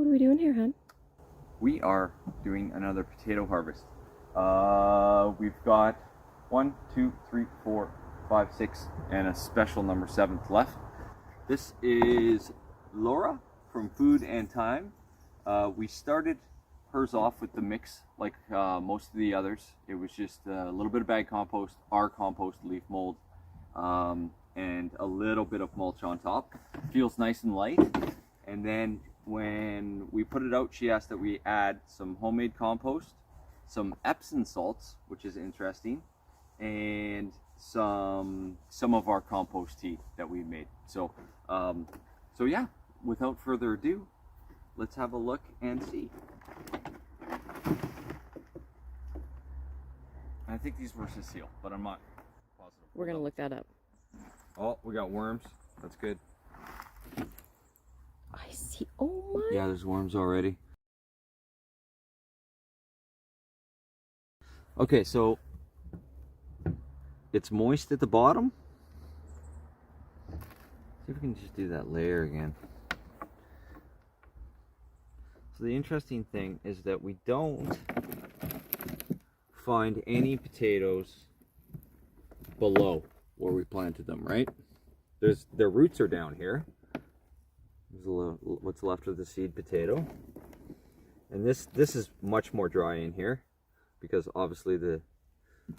What are we doing here, hon? We are doing another potato harvest. We've got 1, 2, 3, 4, 5, 6, and a special number 7th left. This is Laura from Food and Time. We started hers off with the mix like most of the others. It was just a little bit of bag compost, our compost, leaf mold, and a little bit of mulch on top. Feels nice and light. And then when we put it out, she asked that we add some homemade compost, some Epsom salts, which is interesting, and some of our compost tea that we made. So yeah, without further ado, let's have a look and see. I think these were Cecile, but I'm not positive. We're gonna look that up. Oh, we got worms. That's good. I see. Oh my. Yeah, there's worms already. Okay, so it's moist at the bottom. See if we can just do that layer again. So the interesting thing is that we don't find any potatoes below where we planted them, right? Their roots are down here. There's a little, what's left of the seed potato. And this is much more dry in here because obviously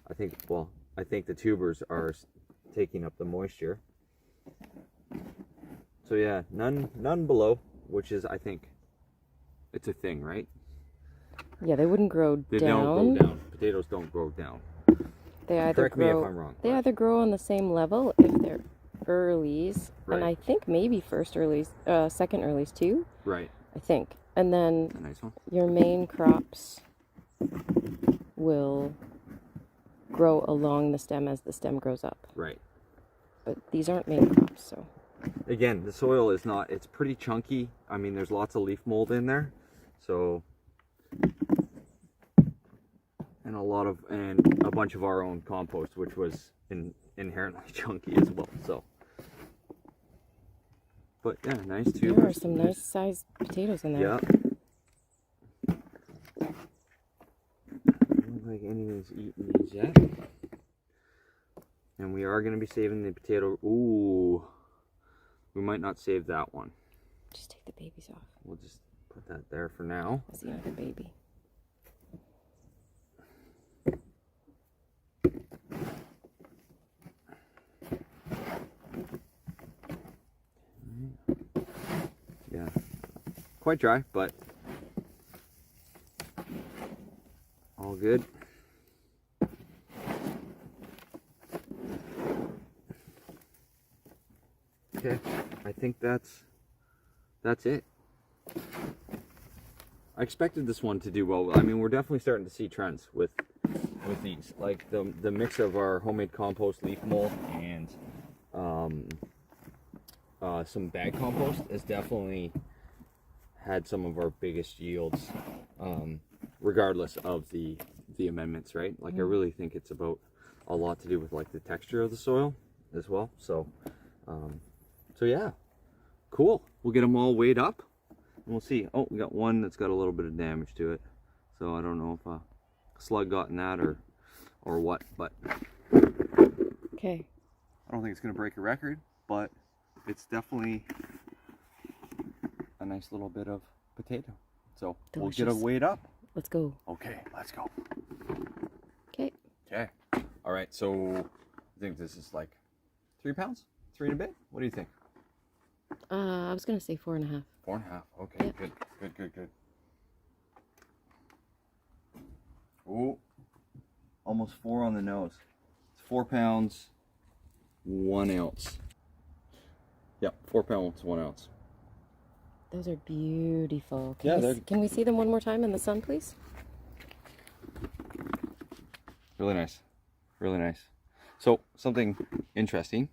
I think the tubers are taking up the moisture. So yeah, none below, which is, I think, it's a thing, right? Yeah, they wouldn't grow They down. don't grow down. Potatoes don't grow down. They either Correct me grow. if I'm wrong. They either grow on the same level if they're earlies, Right. and I think maybe second earlies too. Right. I think, and then A nice one. your main crops will grow along the stem as the stem grows up. Right. But these aren't main crops, so. Again, the soil is not, it's pretty chunky. I mean, there's lots of leaf mold in there. So, and a bunch of our own compost, which was inherently chunky as well. So, but yeah, nice too. There are some nice sized potatoes in there. Yeah. Doesn't look like anything's eaten these yet. And we are going to be saving the potato. Ooh. We might not save that one. Just take the babies off. We'll just put that there for now. That's the other baby. Yeah. Quite dry, but all good. Okay, I think that's it. I expected this one to do well. I mean, we're definitely starting to see trends with these. Like the mix of our homemade compost, leaf mold, and some bag compost has definitely had some of our biggest yields, regardless of the amendments, right? Like I really think it's about a lot to do with like the texture of the soil as well. So so yeah, cool. We'll get them all weighed up and we'll see. Oh, we got one that's got a little bit of damage to it. So I don't know if a slug got in that or what, but Okay. I don't think it's gonna break a record, but it's definitely a nice little bit of potato. So we'll get Delicious. it weighed up. Let's go. Okay, let's go. Okay. Okay. All right, so I think this is like 3 pounds? 3 and a bit? What do you think? I was gonna say 4.5. 4.5. Okay, Yep. Good. Oh, almost 4 on the nose. It's 4 pounds, 1 ounce. Yep, 4 pounds, 1 ounce. Those are beautiful. Yeah, Can we see them one more time in the sun, please? Really nice. Really nice. So, something interesting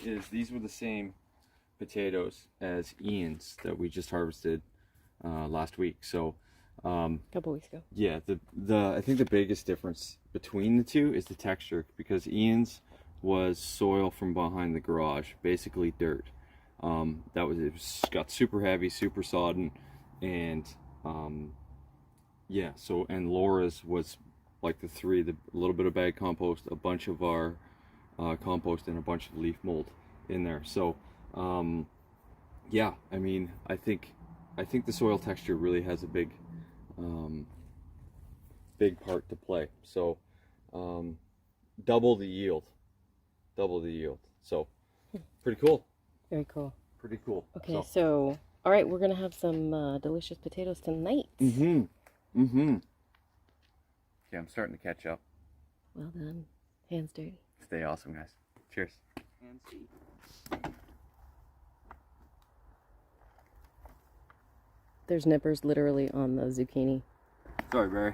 is these were the same potatoes as Ian's that we just harvested last week. So, A couple weeks ago. yeah, I think the biggest difference between the two is the texture, because Ian's was soil from behind the garage, basically dirt. Got super heavy, super sodden, and yeah. So, and Laura's was like a little bit of bag compost, a bunch of our compost, and a bunch of leaf mold in there. So yeah, I mean, I think the soil texture really has a big part to play. So double the yield. So pretty cool. Very cool. Pretty cool. Okay, so all right, we're gonna have some delicious potatoes tonight. Okay, I'm starting to catch up. Well done. Hands dirty. Stay awesome, guys. Cheers. And see. There's nippers literally on the zucchini. Sorry, Barry.